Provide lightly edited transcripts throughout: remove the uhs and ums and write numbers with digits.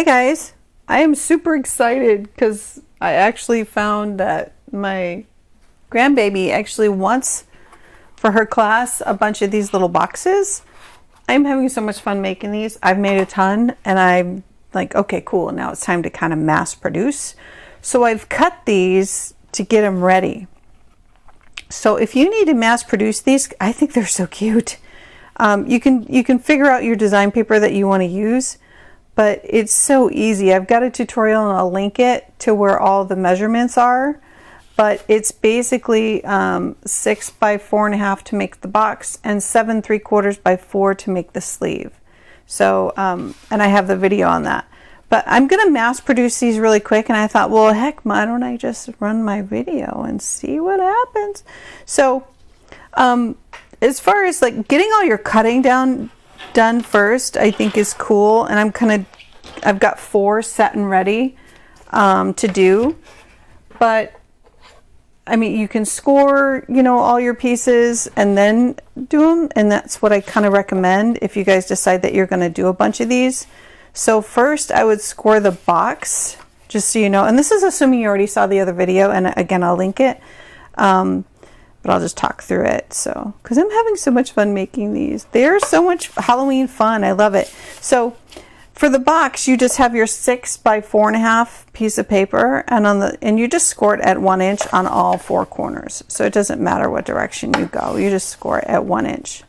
Hi guys, I am super excited because I actually found that my grandbaby actually wants for her class a bunch of these little boxes. I'm having so much fun making these. I've made a ton and I'm like, okay, cool. Now it's time to kind of mass produce. So I've cut these to get them ready. So if you need to mass produce these, I think they're so cute. You can figure out your design paper that you want to use, but it's so easy. I've got a tutorial and I'll link it to where all the measurements are, but it's basically 6 by 4.5 to make the box and 7 3/4 by 4 to make the sleeve. So, and I have the video on that. But I'm going to mass produce these really quick, and I thought, well, heck, why don't I just run my video and see what happens? So, as far as like getting all your cutting done first, I think is cool. And I've got 4 set and ready to do. But I mean, you can score, all your pieces and then do them. And that's what I kind of recommend if you guys decide that you're going to do a bunch of these. So first I would score the box, just so you know, and this is assuming you already saw the other video, and again, I'll link it, but I'll just talk through it. So, because I'm having so much fun making these. They're so much Halloween fun. I love it. So for the box, you just have your 6 by 4.5 piece of paper, and you just score it at 1 inch on all 4 corners. So it doesn't matter what direction you go. You just score it at 1 inch.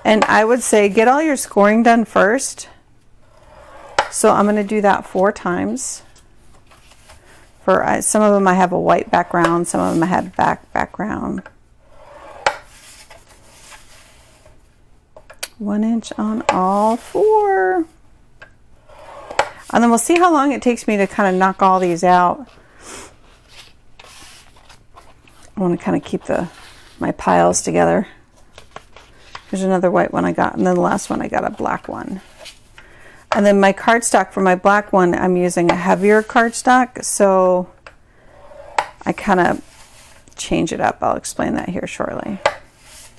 And I would say get all your scoring done first. So I'm going to do that 4 times. For some of them I have a white background, some of them I had background. 1 inch on all 4. And then we'll see how long it takes me to kind of knock all these out. I want to kind of keep my piles together. There's another white one I got, and then the last one I got a black one. And then my cardstock for my black one, I'm using a heavier cardstock, so I kind of change it up. I'll explain that here shortly.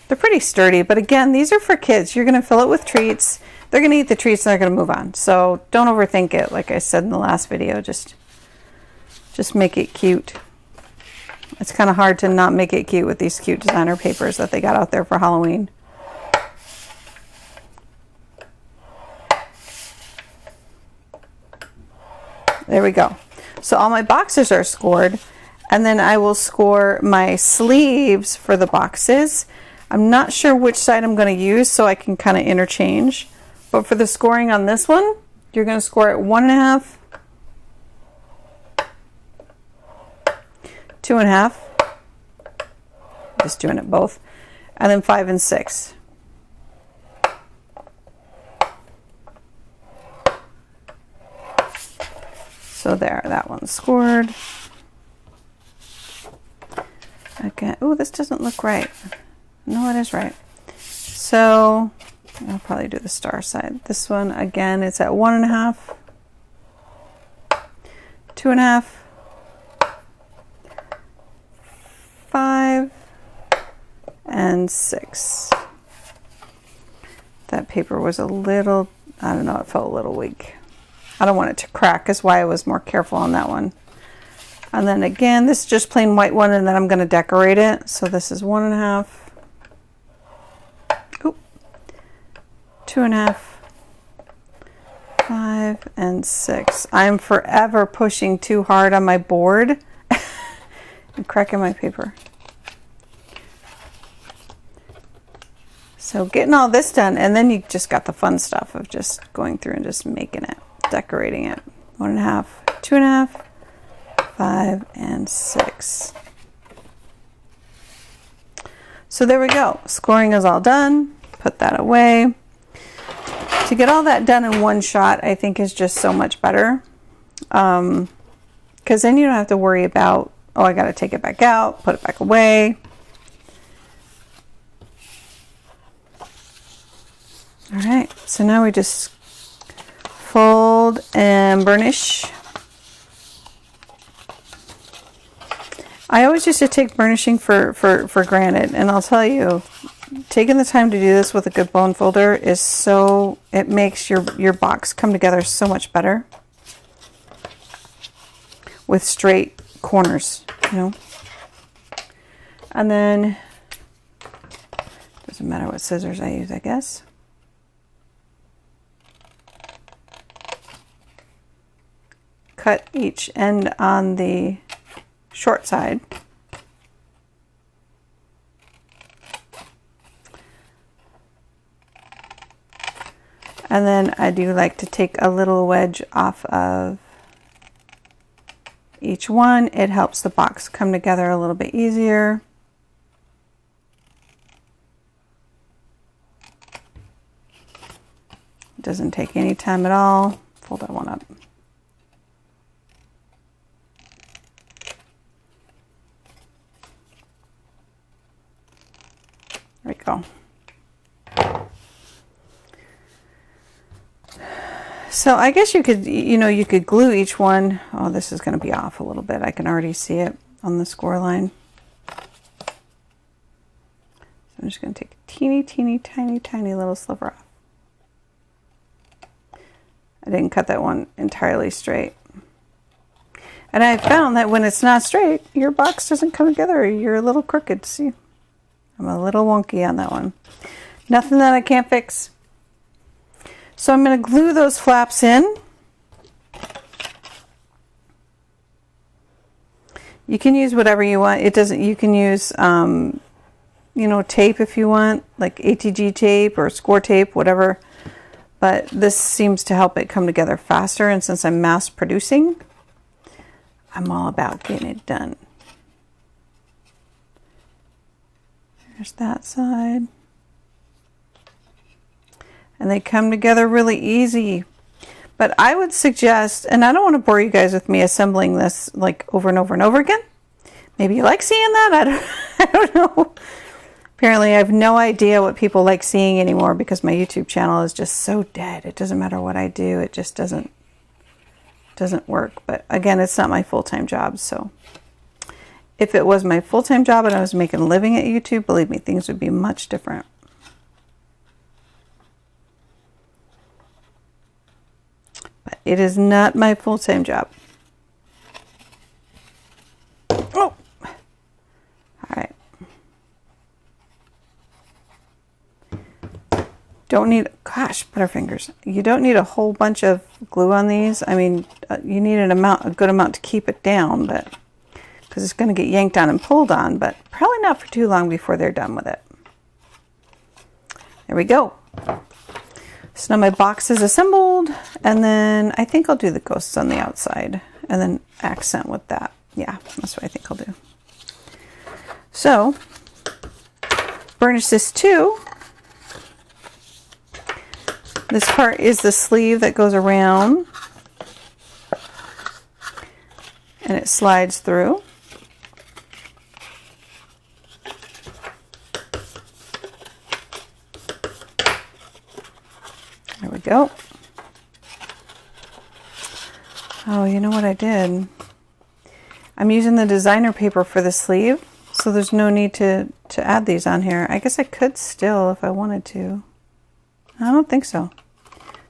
They're pretty sturdy, but again, these are for kids. You're going to fill it with treats. They're going to eat the treats and they're going to move on. So don't overthink it. Like I said in the last video, just make it cute. It's kind of hard to not make it cute with these cute designer papers that they got out there for Halloween. There we go. So all my boxes are scored, and then I will score my sleeves for the boxes. I'm not sure which side I'm going to use, so I can kind of interchange. But for the scoring on this one, you're going to score at 1.5, 2.5, just doing it both, and then 5 and 6. So there, that one's scored. Okay. Oh, this doesn't look right. No, it is right. So I'll probably do the star side. This one, again, it's at 1.5, 2.5, 5, and 6. That paper was a little, I don't know, it felt a little weak. I don't want it to crack, is why I was more careful on that one. And then again, this is just plain white one, and then I'm going to decorate it. So this is 1.5, 2.5, 5, and 6. I'm forever pushing too hard on my board and cracking my paper. So getting all this done, and then you just got the fun stuff of just going through and just making it, decorating it. 1.5, 2.5, 5, and 6. So there we go. Scoring is all done. Put that away. To get all that done in one shot, I think is just so much better. Because then you don't have to worry about, oh, I got to take it back out, put it back away. All right, so now we just fold and burnish. I always used to take burnishing for granted, and I'll tell you, taking the time to do this with a good bone folder is so, it makes your box come together so much better with straight corners, you know. And then, doesn't matter what scissors I use, I guess. Cut each end on the short side. And then I do like to take a little wedge off of each one. It helps the box come together a little bit easier. It doesn't take any time at all. Fold that one up. There we go. So I guess you could, you know, you could glue each one. Oh, this is going to be off a little bit. I can already see it on the score line. So I'm just going to take a teeny, teeny, tiny, tiny little sliver off. I didn't cut that one entirely straight. And I found that when it's not straight, your box doesn't come together. You're a little crooked. See, I'm a little wonky on that one. Nothing that I can't fix. So I'm going to glue those flaps in. You can use whatever you want. It doesn't, you can use, you know, tape if you want, like ATG tape or score tape, whatever. But this seems to help it come together faster. And since I'm mass producing, I'm all about getting it done. There's that side. And they come together really easy. But I would suggest, and I don't want to bore you guys with me assembling this like over and over and over again. Maybe you like seeing that. I don't know. Apparently I have no idea what people like seeing anymore because my YouTube channel is just so dead. It doesn't matter what I do. It just doesn't work. But again, it's not my full-time job. So if it was my full-time job and I was making a living at YouTube, believe me, things would be much different. But it is not my full-time job. Oh! All right. Don't need, gosh, Butterfingers. You don't need a whole bunch of glue on these. I mean, you need a good amount to keep it down, but because it's going to get yanked on and pulled on, but probably not for too long before they're done with it. There we go. So now my box is assembled, and then I think I'll do the ghosts on the outside and then accent with that. Yeah, that's what I think I'll do. So, burnish this too. This part is the sleeve that goes around and it slides through. There we go. Oh, you know what I did? I'm using the designer paper for the sleeve, so there's no need to add these on here. I guess I could still if I wanted to. I don't think so.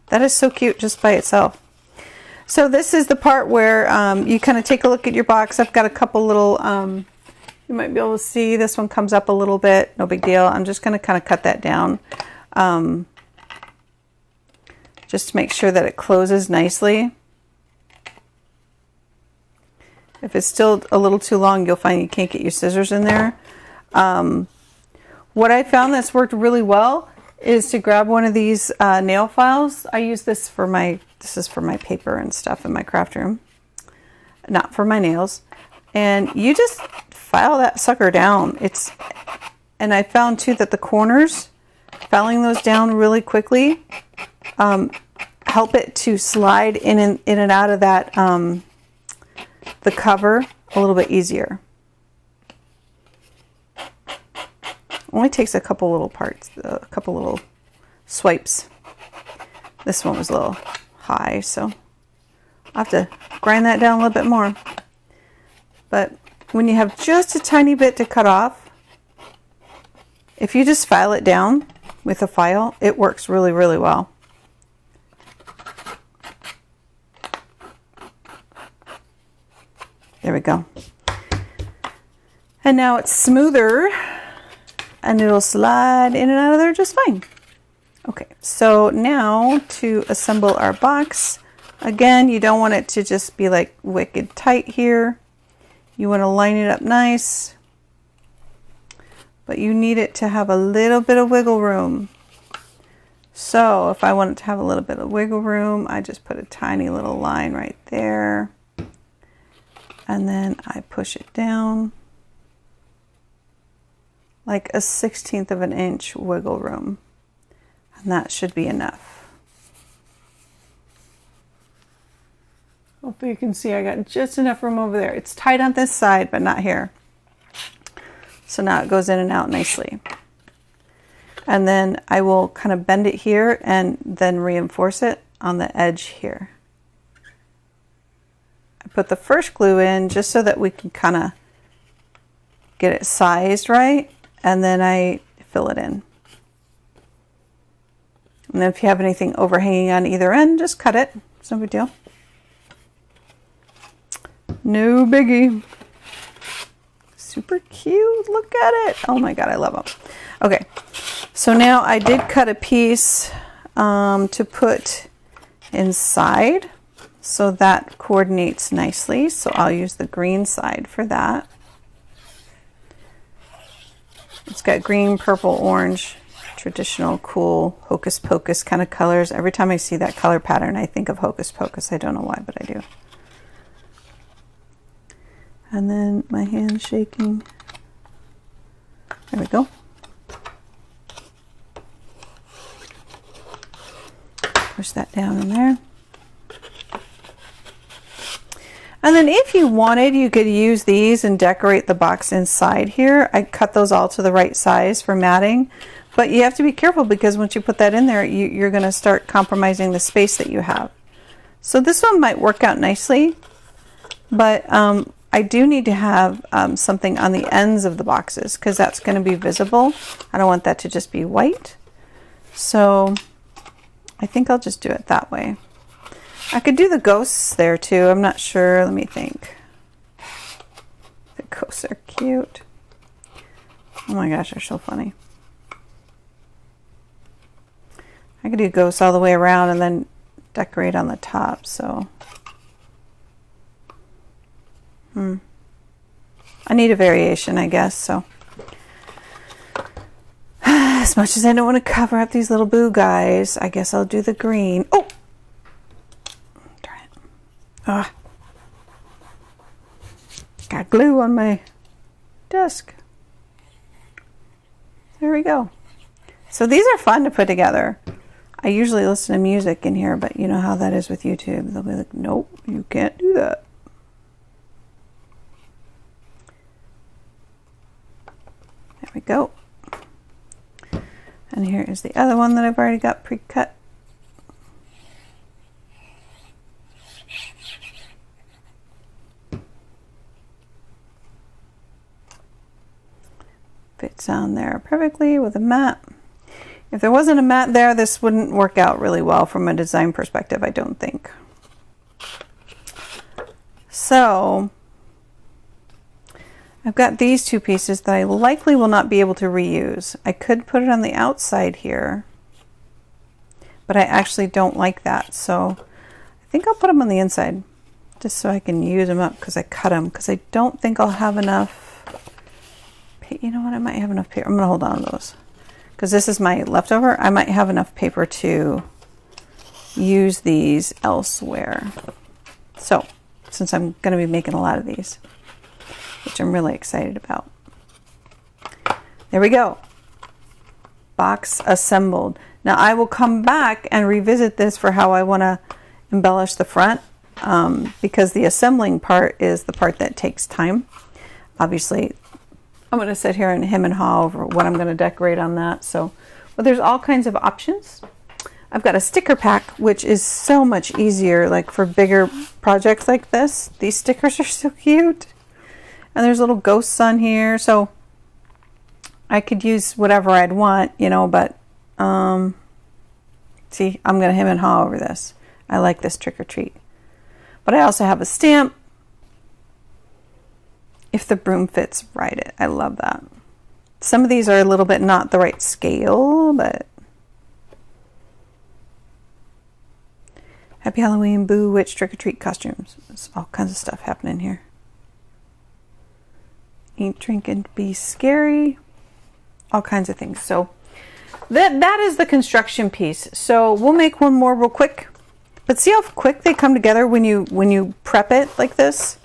That is so cute just by itself. So this is the part where you kind of take a look at your box. I've got a couple little, you might be able to see this one comes up a little bit. No big deal. I'm just going to kind of cut that down. Just to make sure that it closes nicely. If it's still a little too long, you'll find you can't get your scissors in there. What I found that's worked really well is to grab one of these nail files. I use this for this is for my paper and stuff in my craft room, not for my nails. And you just file that sucker down. And I found too that the corners, filing those down really quickly, help it to slide in and out of that the cover a little bit easier. Only takes a couple little parts, a couple little swipes. This one was a little high, so I'll have to grind that down a little bit more. But when you have just a tiny bit to cut off, If you just file it down with a file, it works really, really well. There we go. And now it's smoother and it'll slide in and out of there just fine. Okay, so now to assemble our box. Again, you don't want it to just be like wicked tight here. You want to line it up nice, but you need it to have a little bit of wiggle room. So if I want it to have a little bit of wiggle room, I just put a tiny little line right there. And then I push it down like a 1/16 of an inch wiggle room. And that should be enough. Hopefully you can see I got just enough room over there. It's tight on this side, but not here. So now it goes in and out nicely. And then I will kind of bend it here and then reinforce it on the edge here. I put the first glue in just so that we can kind of get it sized right, and then I fill it in. And then if you have anything overhanging on either end, just cut it. It's no big deal. No biggie. Super cute. Look at it. Oh my God, I love them. Okay, so now I did cut a piece to put inside, so that coordinates nicely. So I'll use the green side for that. It's got green, purple, orange, traditional, cool, hocus pocus kind of colors. Every time I see that color pattern, I think of hocus pocus. I don't know why, but I do. And then my hand's shaking. There we go. Push that down in there. And then if you wanted, you could use these and decorate the box inside here. I cut those all to the right size for matting, but you have to be careful because once you put that in there, you're going to start compromising the space that you have. So this one might work out nicely, but I do need to have something on the ends of the boxes because that's going to be visible. I don't want that to just be white. So I think I'll just do it that way. I could do the ghosts there too. I'm not sure. Let me think. The ghosts are cute. Oh my gosh, they're so funny. I could do ghosts all the way around and then decorate on the top. So, I need a variation, I guess. So, as much as I don't want to cover up these little boo guys, I guess I'll do the green. Oh! Ah, got glue on my desk. There we go. So these are fun to put together. I usually listen to music in here, but you know how that is with YouTube. They'll be like, nope, you can't do that. There we go. And here is the other one that I've already got pre-cut. Fits on there perfectly with a mat. If there wasn't a mat there, this wouldn't work out really well from a design perspective, I don't think. So I've got these two pieces that I likely will not be able to reuse. I could put it on the outside here, but I actually don't like that. So I think I'll put them on the inside just so I can use them up because I cut them, because I don't think I'll have enough. You know what, I might have enough paper. I'm going to hold on to those because this is my leftover. I might have enough paper to use these elsewhere. So, since I'm going to be making a lot of these, which I'm really excited about. There we go. Box assembled. Now I will come back and revisit this for how I want to embellish the front because the assembling part is the part that takes time. Obviously, I'm going to sit here and hem and haw over what I'm going to decorate on that. So, but there's all kinds of options. I've got a sticker pack, which is so much easier, like for bigger projects like this. These stickers are so cute. And there's little ghosts on here. So I could use whatever I'd want, you know, but see, I'm going to hem and haw over this. I like this trick or treat. But I also have a stamp. If the broom fits, write it. I love that. Some of these are a little bit not the right scale, but Happy Halloween, Boo Witch, trick or treat costumes. There's all kinds of stuff happening here. Eat, drink, and be scary. All kinds of things. So that is the construction piece. So we'll make one more real quick. But see how quick they come together when you prep it like this?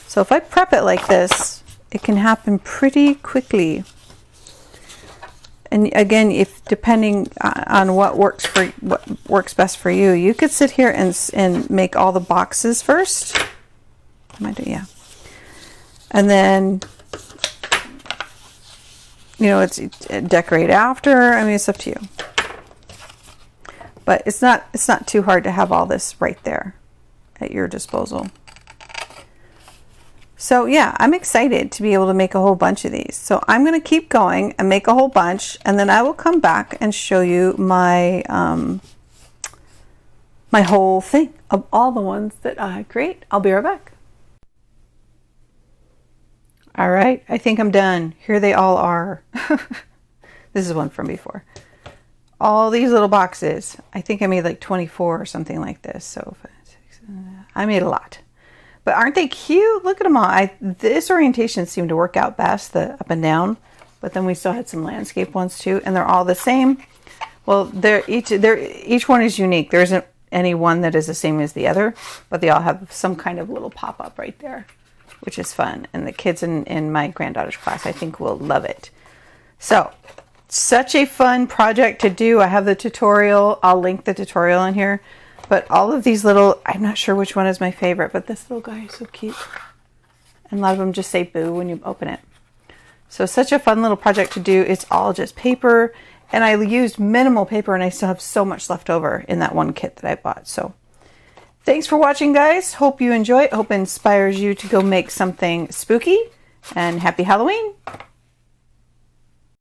So if I prep it like this, it can happen pretty quickly. And again, if depending on what works best for you, you could sit here and make all the boxes first. Yeah. And then, you know, it's decorate after. I mean, it's up to you. But it's not too hard to have all this right there at your disposal. So yeah, I'm excited to be able to make a whole bunch of these. So I'm going to keep going and make a whole bunch, and then I will come back and show you my my whole thing of all the ones that I create. I'll be right back. All right, I think I'm done. Here they all are. This is one from before. All these little boxes. I think I made like 24 or something like this. So I made a lot. But aren't they cute? Look at them all. This orientation seemed to work out best, the up and down. But then we still had some landscape ones too, and they're all the same. Well, each one is unique. There isn't any one that is the same as the other, but they all have some kind of little pop-up right there, which is fun. And the kids in my granddaughter's class, I think, will love it. So, such a fun project to do. I have the tutorial. I'll link the tutorial in here. But all of these little, I'm not sure which one is my favorite, but this little guy is so cute. And a lot of them just say boo when you open it. So such a fun little project to do. It's all just paper. And I used minimal paper, and I still have so much left over in that one kit that I bought. So thanks for watching, guys. Hope you enjoy it. Hope it inspires you to go make something spooky. And happy Halloween.